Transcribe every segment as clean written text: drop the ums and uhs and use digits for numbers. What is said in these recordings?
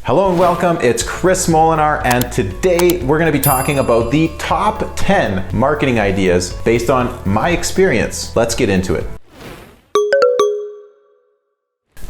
Hello and welcome, it's Chris Molinar, and today we're going to be talking about the top 10 marketing ideas based on my experience. Let's get into it.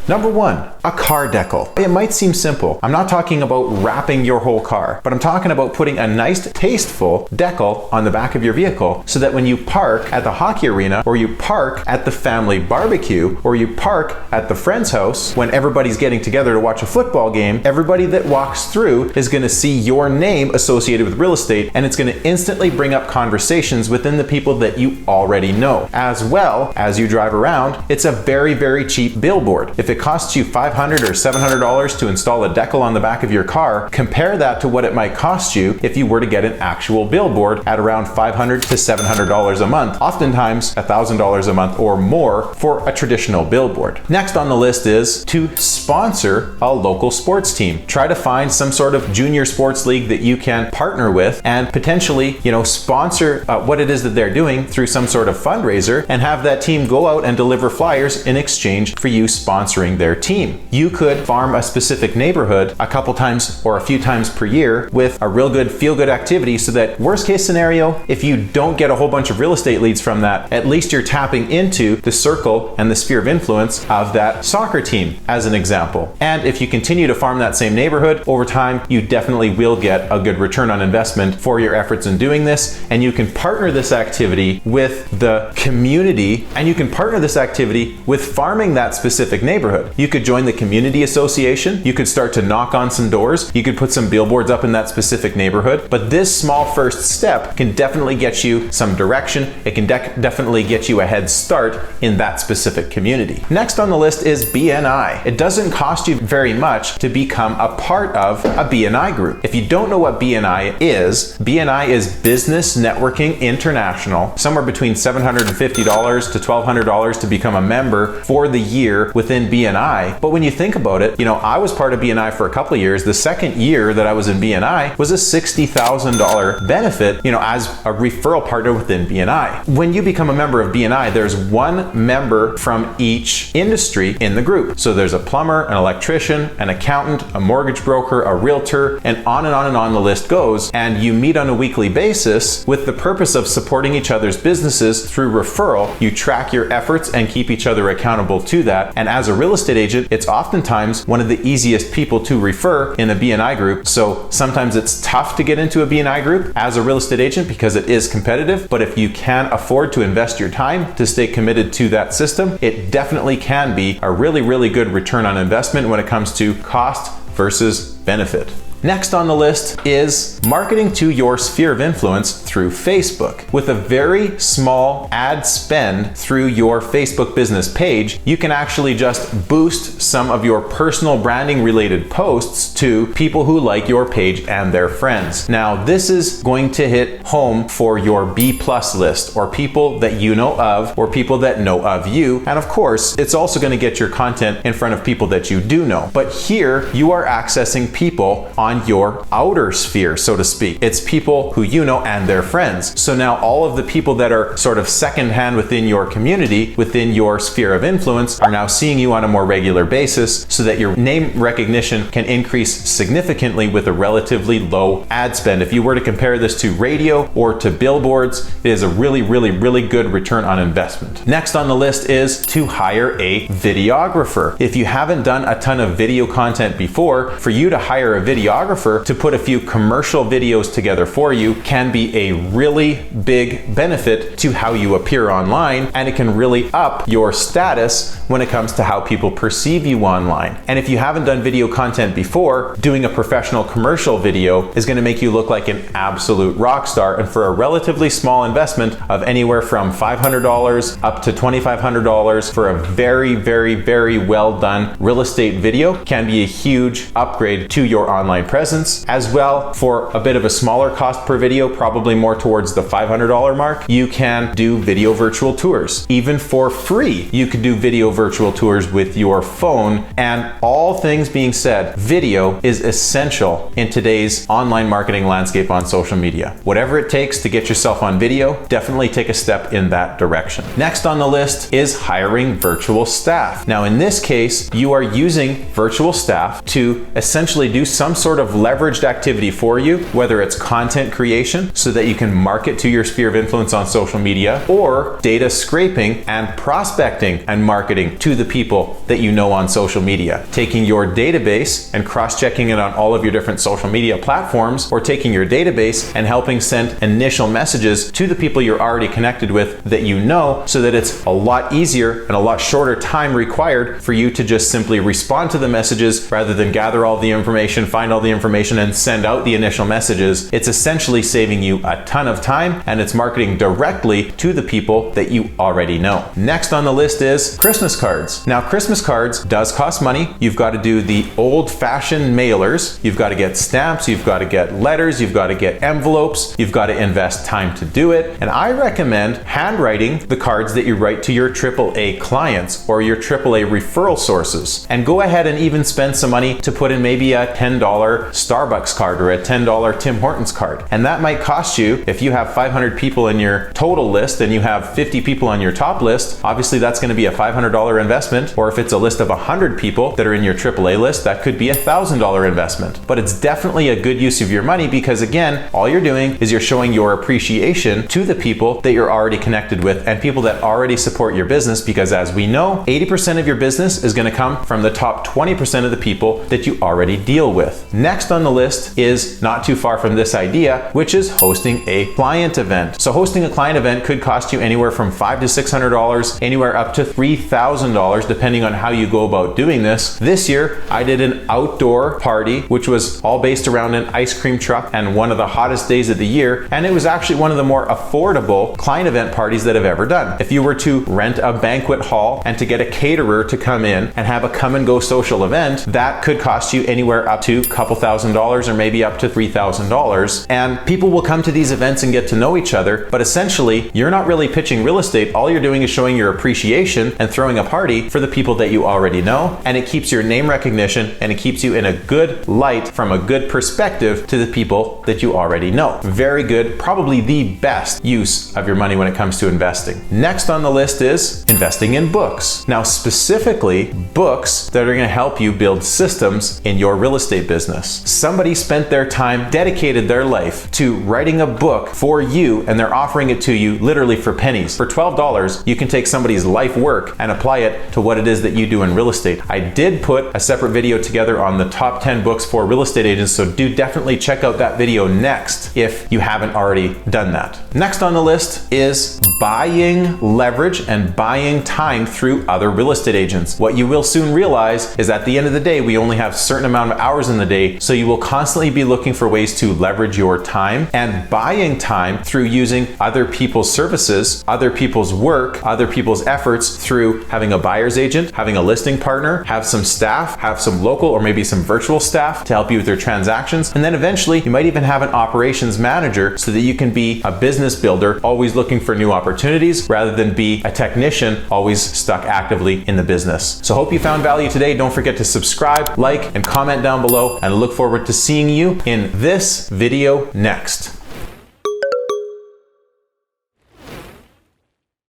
Number 1, a car decal. It might seem simple. I'm not talking about wrapping your whole car, but I'm talking about putting a nice, tasteful decal on the back of your vehicle so that when you park at the hockey arena, or you park at the family barbecue, or you park at the friend's house, when everybody's getting together to watch a football game, everybody that walks through is going to see your name associated with real estate, and it's going to instantly bring up conversations within the people that you already know. As well, as you drive around, it's a very, very cheap billboard. If it costs you $500 or $700 to install a decal on the back of your car, compare that to what it might cost you if you were to get an actual billboard at around $500 to $700 a month, oftentimes $1,000 a month or more for a traditional billboard. Next on the list is to sponsor a local sports team. Try to find some sort of junior sports league that you can partner with and potentially, sponsor what it is that they're doing through some sort of fundraiser, and have that team go out and deliver flyers in exchange for you sponsoring their team. You could farm a specific neighborhood a couple times or a few times per year with a real good feel-good activity, so that worst case scenario, if you don't get a whole bunch of real estate leads from that, at least you're tapping into the circle and the sphere of influence of that soccer team, as an example. And if you continue to farm that same neighborhood over time, you definitely will get a good return on investment for your efforts in doing this. And you can partner this activity with the community, and you can partner this activity with farming that specific neighborhood. You could join the community association. You could start to knock on some doors. You could put some billboards up in that specific neighborhood. But this small first step can definitely get you some direction. It can definitely get you a head start in that specific community. Next on the list is BNI. It doesn't cost you very much to become a part of a BNI group. If you don't know what BNI is Business Networking International, somewhere between $750 to $1,200 to become a member for the year within BNI. But when you think about it, I was part of BNI for a couple of years. The second year that I was in BNI was a $60,000 benefit, as a referral partner within BNI. When you become a member of BNI, there's one member from each industry in the group. So there's a plumber, an electrician, an accountant, a mortgage broker, a realtor, and on and on and on the list goes. And you meet on a weekly basis with the purpose of supporting each other's businesses through referral. You track your efforts and keep each other accountable to that. And as a real estate agent, it's oftentimes one of the easiest people to refer in a BNI group. So sometimes it's tough to get into a BNI group as a real estate agent because it is competitive. But if you can afford to invest your time to stay committed to that system, it definitely can be a really, really good return on investment when it comes to cost versus benefit. Next on the list is marketing to your sphere of influence through Facebook. With a very small ad spend through your Facebook business page, you can actually just boost some of your personal branding related posts to people who like your page and their friends. Now, this is going to hit home for your B+ list, or people that you know of, or people that know of you. And of course, it's also going to get your content in front of people that you do know. But here you are accessing people on your outer sphere, so to speak. It's people who you know and their friends. So now all of the people that are sort of secondhand within your community, within your sphere of influence, are now seeing you on a more regular basis, so that your name recognition can increase significantly with a relatively low ad spend. If you were to compare this to radio or to billboards, it is a really, really, really good return on investment. Next on the list is to hire a videographer. If you haven't done a ton of video content before, for you to hire a videographer to put a few commercial videos together for you can be a really big benefit to how you appear online, and it can really up your status when it comes to how people perceive you online. And if you haven't done video content before, doing a professional commercial video is going to make you look like an absolute rock star, and for a relatively small investment of anywhere from $500 up to $2,500 for a very, very, very well done real estate video can be a huge upgrade to your online presence. As well, for a bit of a smaller cost per video, probably more towards the $500 mark, you can do video virtual tours. Even for free, you could do video virtual tours with your phone. And all things being said, video is essential in today's online marketing landscape on social media. Whatever it takes to get yourself on video, definitely take a step in that direction. Next on the list is hiring virtual staff. Now, in this case, you are using virtual staff to essentially do some sort of leveraged activity for you, whether it's content creation so that you can market to your sphere of influence on social media, or data scraping and prospecting and marketing to the people that you know on social media. Taking your database and cross-checking it on all of your different social media platforms, or taking your database and helping send initial messages to the people you're already connected with that you know, so that it's a lot easier and a lot shorter time required for you to just simply respond to the messages rather than gather all the information, find all the information, and send out the initial messages. It's essentially saving you a ton of time, and it's marketing directly to the people that you already know. Next on the list is Christmas cards. Now, Christmas cards does cost money. You've got to do the old-fashioned mailers. You've got to get stamps, you've got to get letters, you've got to get envelopes, you've got to invest time to do it. And I recommend handwriting the cards that you write to your AAA clients or your AAA referral sources. And go ahead and even spend some money to put in maybe a $10 Starbucks card or a $10 Tim Hortons card. And that might cost you, if you have 500 people in your total list and you have 50 people on your top list, obviously that's going to be a $500 investment. Or if it's a list of 100 people that are in your AAA list, that could be a $1,000 investment. But it's definitely a good use of your money, because again, all you're doing is you're showing your appreciation to the people that you're already connected with and people that already support your business, because as we know, 80% of your business is going to come from the top 20% of the people that you already deal with. Next on the list is not too far from this idea, which is hosting a client event. So hosting a client event could cost you anywhere from $500 to $600, anywhere up to $3,000, depending on how you go about doing this. This year, I did an outdoor party, which was all based around an ice cream truck and one of the hottest days of the year. And it was actually one of the more affordable client event parties that I've ever done. If you were to rent a banquet hall and to get a caterer to come in and have a come and go social event, that could cost you anywhere up to a couple $1,000 or maybe up to $3,000. And people will come to these events and get to know each other, but essentially you're not really pitching real estate. All you're doing is showing your appreciation and throwing a party for the people that you already know. And it keeps your name recognition and it keeps you in a good light from a good perspective to the people that you already know. Very good, probably the best use of your money when it comes to investing. Next on the list is investing in books. Now, specifically books that are going to help you build systems in your real estate business. Somebody spent their time, dedicated their life to writing a book for you, and they're offering it to you literally for pennies. For $12, you can take somebody's life work and apply it to what it is that you do in real estate. I did put a separate video together on the top 10 books for real estate agents, so do definitely check out that video next if you haven't already done that. Next on the list is buying leverage and buying time through other real estate agents. What you will soon realize is at the end of the day, we only have a certain amount of hours in the day, so you will constantly be looking for ways to leverage your time and buying time through using other people's services, other people's work, other people's efforts through having a buyer's agent, having a listing partner, have some staff, have some local or maybe some virtual staff to help you with your transactions. And then eventually you might even have an operations manager so that you can be a business builder, always looking for new opportunities rather than be a technician, always stuck actively in the business. So hope you found value today. Don't forget to subscribe, like, and comment down below, and I look forward to seeing you in this video next.